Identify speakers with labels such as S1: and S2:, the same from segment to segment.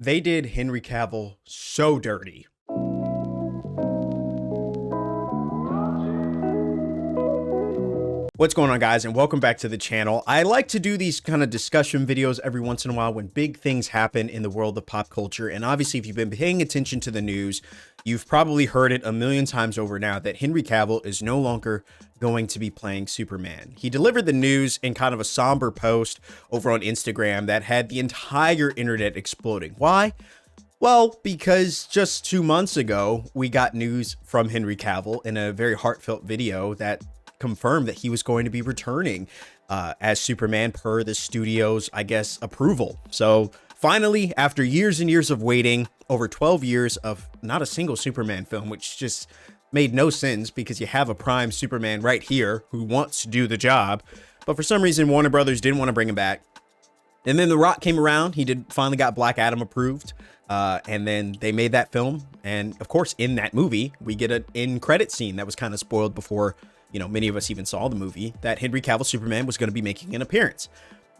S1: They did Henry Cavill so dirty. What's going on, guys, and welcome back to the channel. I like to do these kind of discussion videos every once in a while when big things happen in the world of pop culture. And obviously, if you've been paying attention to the news, you've probably heard it a million times over now that Henry Cavill is no longer going to be playing Superman. He delivered the news in kind of a somber post over on Instagram that had the entire internet exploding. Why? Well, because just 2 months ago, we got news from Henry Cavill in a very heartfelt video that confirmed that he was going to be returning as Superman per the studio's, I guess, approval. So finally, after years and years of waiting, over 12 years of not a single Superman film, which just made no sense because you have a prime Superman right here who wants to do the job. But for some reason, Warner Brothers didn't want to bring him back. And then The Rock came around. He finally got Black Adam approved. And then they made that film. And of course, in that movie, we get an end credit scene that was kind of spoiled before, you know, many of us even saw the movie, that Henry Cavill Superman was going to be making an appearance.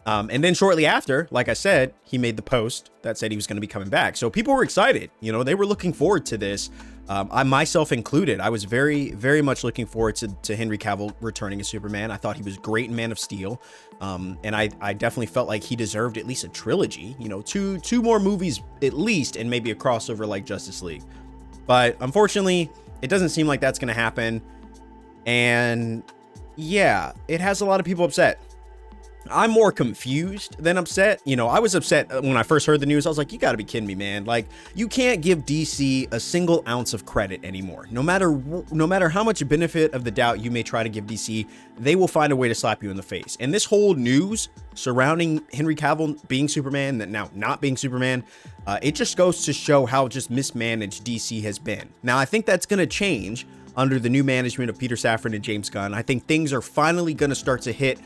S1: And then shortly after, like I said, he made the post that said he was going to be coming back. So people were excited. You know, they were looking forward to this. I myself included. I was very, very much looking forward to Henry Cavill returning as Superman. I thought he was great in Man of Steel. And I definitely felt like he deserved at least a trilogy, you know, two more movies at least, and maybe a crossover like Justice League. But unfortunately, it doesn't seem like that's going to happen. And yeah, it has a lot of people upset. I'm more confused than upset. You know, I was upset when I first heard the news. I was like, you gotta be kidding me, man. Like, you can't give DC a single ounce of credit anymore. No matter how much benefit of the doubt you may try to give DC, they will find a way to slap you in the face. And this whole news surrounding Henry Cavill being Superman, that now not being Superman, it just goes to show how just mismanaged DC has been. Now, I think that's gonna change under the new management of Peter Safran and James Gunn. I think things are finally going to start to hit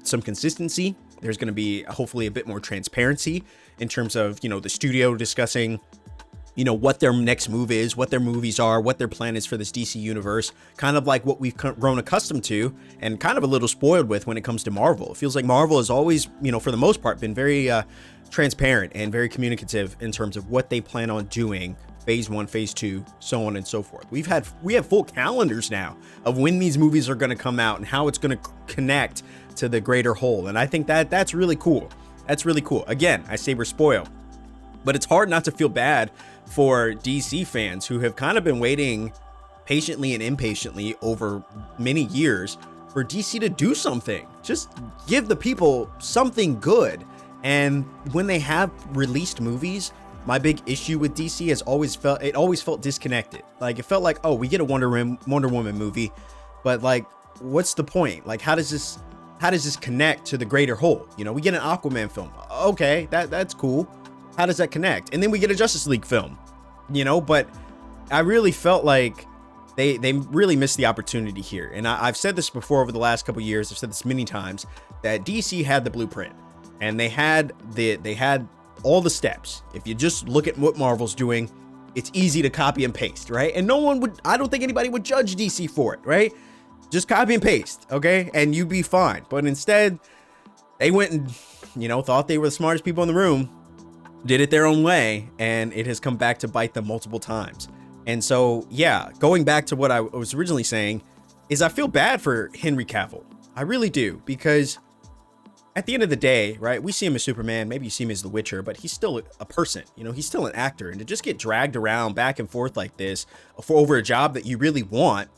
S1: some consistency. There's going to be hopefully a bit more transparency in terms of, you know, the studio discussing, you know, what their next move is, what their movies are, what their plan is for this DC universe, kind of like what we've grown accustomed to and kind of a little spoiled with when it comes to Marvel. It feels like Marvel has always, you know, for the most part, been very transparent and very communicative in terms of what they plan on doing. Phase 1, phase 2, so on and so forth. We have full calendars now of when these movies are going to come out and how it's going to connect to the greater whole. And I think that's really cool. That's really cool. Again, I say we're spoiled, but it's hard not to feel bad for DC fans who have kind of been waiting patiently and impatiently over many years for DC to do something. Just give the people something good. And when they have released movies, my big issue with DC has always felt disconnected. Like, it felt like, oh, we get a Wonder Woman movie, but like, what's the point? Like, how does this connect to the greater whole? You know, we get an Aquaman film. Okay, that's cool. How does that connect? And then we get a Justice League film, you know, but I really felt like they really missed the opportunity here. And I've said this before over the last couple of years. I've said this many times, that DC had the blueprint and they had all the steps. If you just look at what Marvel's doing, it's easy to copy and paste, right? And I don't think anybody would judge DC for it, right? Just copy and paste, okay? And you'd be fine. But instead, they went and, you know, thought they were the smartest people in the room, did it their own way, and it has come back to bite them multiple times. And so, yeah, going back to what I was originally saying, is I feel bad for Henry Cavill. I really do, because at the end of the day, right, we see him as Superman, maybe you see him as The Witcher, but he's still a person, you know, he's still an actor. And to just get dragged around back and forth like this for over a job that you really want,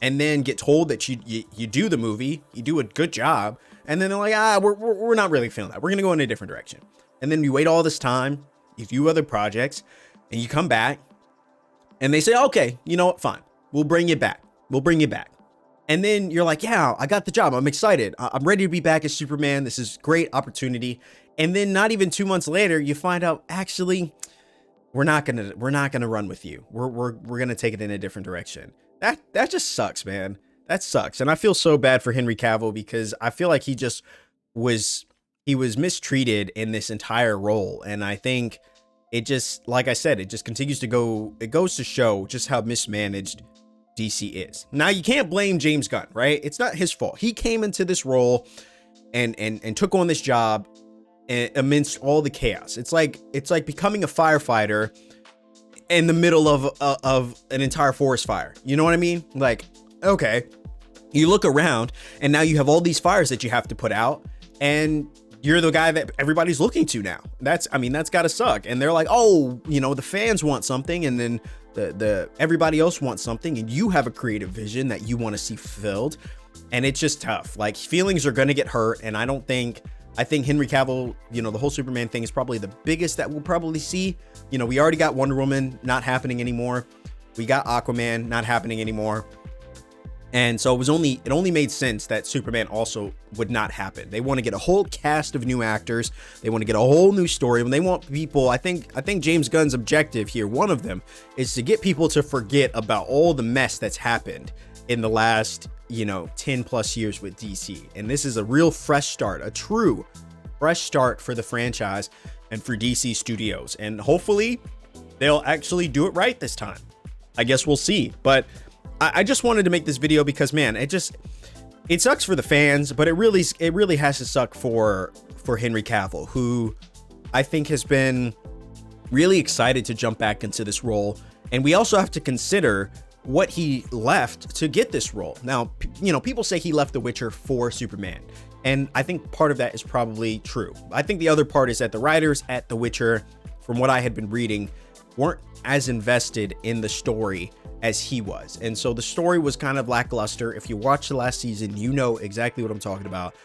S1: and then get told that you do the movie, you do a good job, and then they're like, we're not really feeling that. We're going to go in a different direction. And then you wait all this time, you do other projects, and you come back, and they say, okay, you know what, fine, we'll bring you back. We'll bring you back. And then you're like, yeah, I got the job. I'm excited. I'm ready to be back as Superman. This is great opportunity. And then not even 2 months later, you find out, actually, we're not gonna run with you. We're gonna take it in a different direction. That just sucks, man. That sucks. And I feel so bad for Henry Cavill because I feel like he was mistreated in this entire role. And I think it just, like I said, it just continues to go. It goes to show just how mismanaged DC is. Now, you can't blame James Gunn, right? It's not his fault. He came into this role and took on this job amidst all the chaos. It's like becoming a firefighter in the middle of an entire forest fire. You know what I mean? Like, okay, you look around and now you have all these fires that you have to put out, and you're the guy that everybody's looking to now. That's gotta suck. And they're like, oh, you know, the fans want something, and then the everybody else wants something, and you have a creative vision that you want to see fulfilled, and it's just tough. Like, feelings are gonna get hurt, and I think Henry Cavill, you know, the whole Superman thing is probably the biggest that we'll probably see. You know, we already got Wonder Woman not happening anymore. We got Aquaman not happening anymore. And so it only made sense that Superman also would not happen. They want to get a whole cast of new actors. They want to get a whole new story. When they want people, I think James Gunn's objective here, one of them, is to get people to forget about all the mess that's happened in the last, you know, 10 plus years with DC. And this is a real fresh start, a true fresh start for the franchise and for DC Studios. And hopefully they'll actually do it right this time. I guess we'll see. But I just wanted to make this video because, man, it sucks for the fans, but it really has to suck for Henry Cavill, who I think has been really excited to jump back into this role. And we also have to consider what he left to get this role. Now, you know, people say he left The Witcher for Superman, and I think part of that is probably true. I think the other part is that the writers at The Witcher, from what I had been reading, weren't as invested in the story as he was. And so the story was kind of lackluster. If you watch the last season, you know exactly what I'm talking about.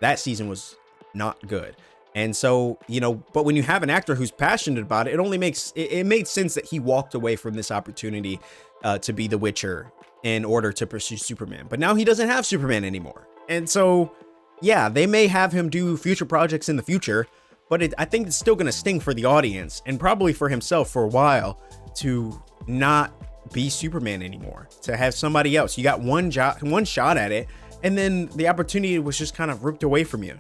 S1: That season was not good. And so, you know, but when you have an actor who's passionate about it, it made sense that he walked away from this opportunity to be the Witcher in order to pursue Superman. But now he doesn't have Superman anymore. And so, yeah, they may have him do future projects in the future, but I think it's still going to sting for the audience and probably for himself for a while to not be Superman anymore, to have somebody else. You got one shot at it, and then the opportunity was just kind of ripped away from you.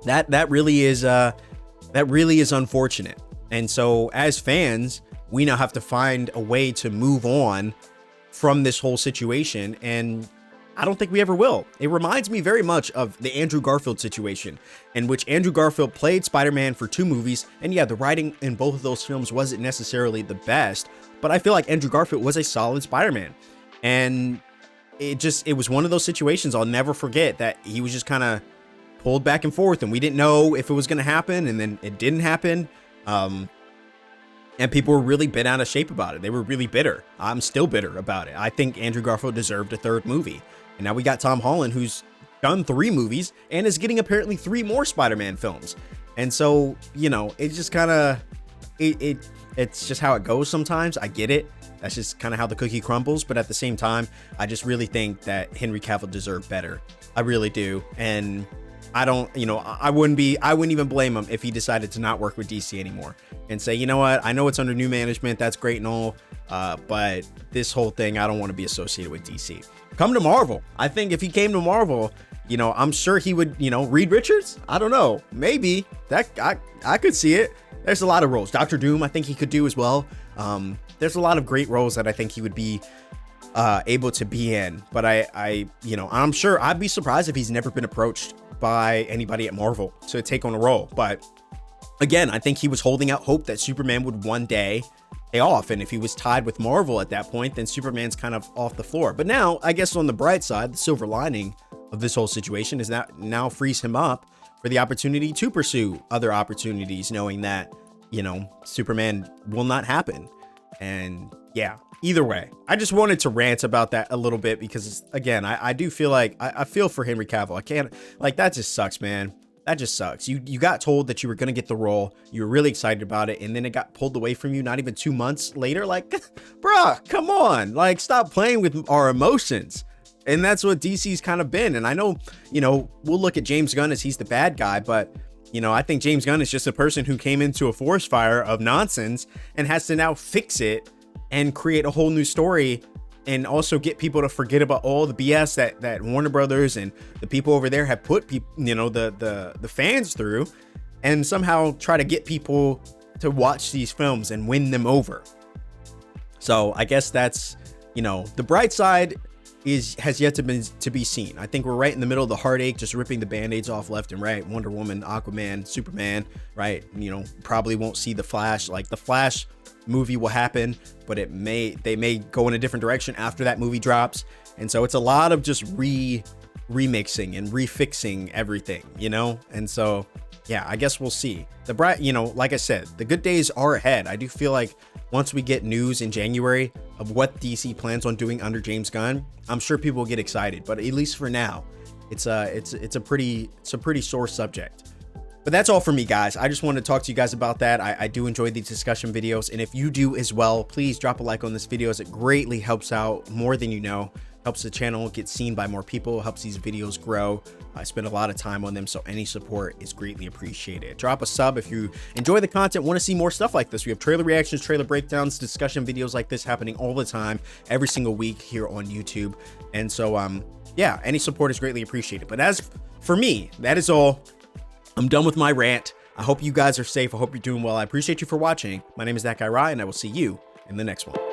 S1: That really is unfortunate. And so as fans, we now have to find a way to move on from this whole situation, and I don't think we ever will. It reminds me very much of the Andrew Garfield situation, in which Andrew Garfield played Spider-Man for 2 movies, and yeah, the writing in both of those films wasn't necessarily the best, but I feel like Andrew Garfield was a solid Spider-Man. And it was one of those situations I'll never forget, that he was just kind of pulled back and forth, and we didn't know if it was going to happen, and then it didn't happen. And people were really bent out of shape about it. They were really bitter. I'm still bitter about it. I think Andrew Garfield deserved a 3rd movie. And now we got Tom Holland, who's done 3 movies and is getting apparently 3 more Spider-Man films. And so, you know, it's just kind of, it's just how it goes sometimes. I get it. That's just kind of how the cookie crumbles. But at the same time, I just really think that Henry Cavill deserved better. I really do. And I don't, you know, I wouldn't even blame him if he decided to not work with DC anymore and say, you know what, I know it's under new management. That's great and all. But this whole thing, I don't want to be associated with DC. Come to Marvel. I think if he came to Marvel, you know, I'm sure he would, you know, Reed Richards. I don't know. Maybe that I could see it. There's a lot of roles. Dr. Doom, I think he could do as well. There's a lot of great roles that I think he would be able to be in. But you know, I'm sure I'd be surprised if he's never been approached by anybody at Marvel to take on a role. But again, I think he was holding out hope that Superman would one day pay off, and if he was tied with Marvel at that point, then Superman's kind of off the floor. But now, I guess on the bright side, the silver lining of this whole situation is that now frees him up for the opportunity to pursue other opportunities, knowing that, you know, Superman will not happen. And yeah, either way, I just wanted to rant about that a little bit because, again, I do feel like I feel for Henry Cavill. I can't, like, that just sucks, man. That just sucks. You got told that you were going to get the role. You were really excited about it, and then it got pulled away from you not even 2 months later. Like, bruh, come on. Like, stop playing with our emotions. And that's what DC's kind of been. And I know, you know, we'll look at James Gunn as he's the bad guy, but, you know, I think James Gunn is just a person who came into a forest fire of nonsense and has to now fix it and create a whole new story, and also get people to forget about all the BS that Warner Brothers and the people over there have put you know, the fans through, and somehow try to get people to watch these films and win them over. So I guess that's, you know, the bright side has yet to be seen. I think we're right in the middle of the heartache, just ripping the band-aids off left and right. Wonder Woman, Aquaman, Superman, right? You know, probably won't see the Flash. Like, the Flash movie will happen, but they may go in a different direction after that movie drops. And so it's a lot of just remixing and refixing everything, you know? And so yeah, I guess we'll see. You know, like I said, the good days are ahead. I do feel like once we get news in January of what DC plans on doing under James Gunn, I'm sure people will get excited. But at least for now, it's a pretty sore subject. But that's all for me, guys. I just wanted to talk to you guys about that. I do enjoy these discussion videos, and if you do as well, please drop a like on this video, as it greatly helps out more than you know. Helps the channel get seen by more people, helps these videos grow. I spend a lot of time on them, so any support is greatly appreciated. Drop a sub if you enjoy the content, want to see more stuff like this. We have trailer reactions, trailer breakdowns, discussion videos like this happening all the time, every single week here on YouTube. And so, yeah, any support is greatly appreciated. But as for me, that is all. I'm done with my rant. I hope you guys are safe. I hope you're doing well. I appreciate you for watching. My name is That Guy Rye, and I will see you in the next one.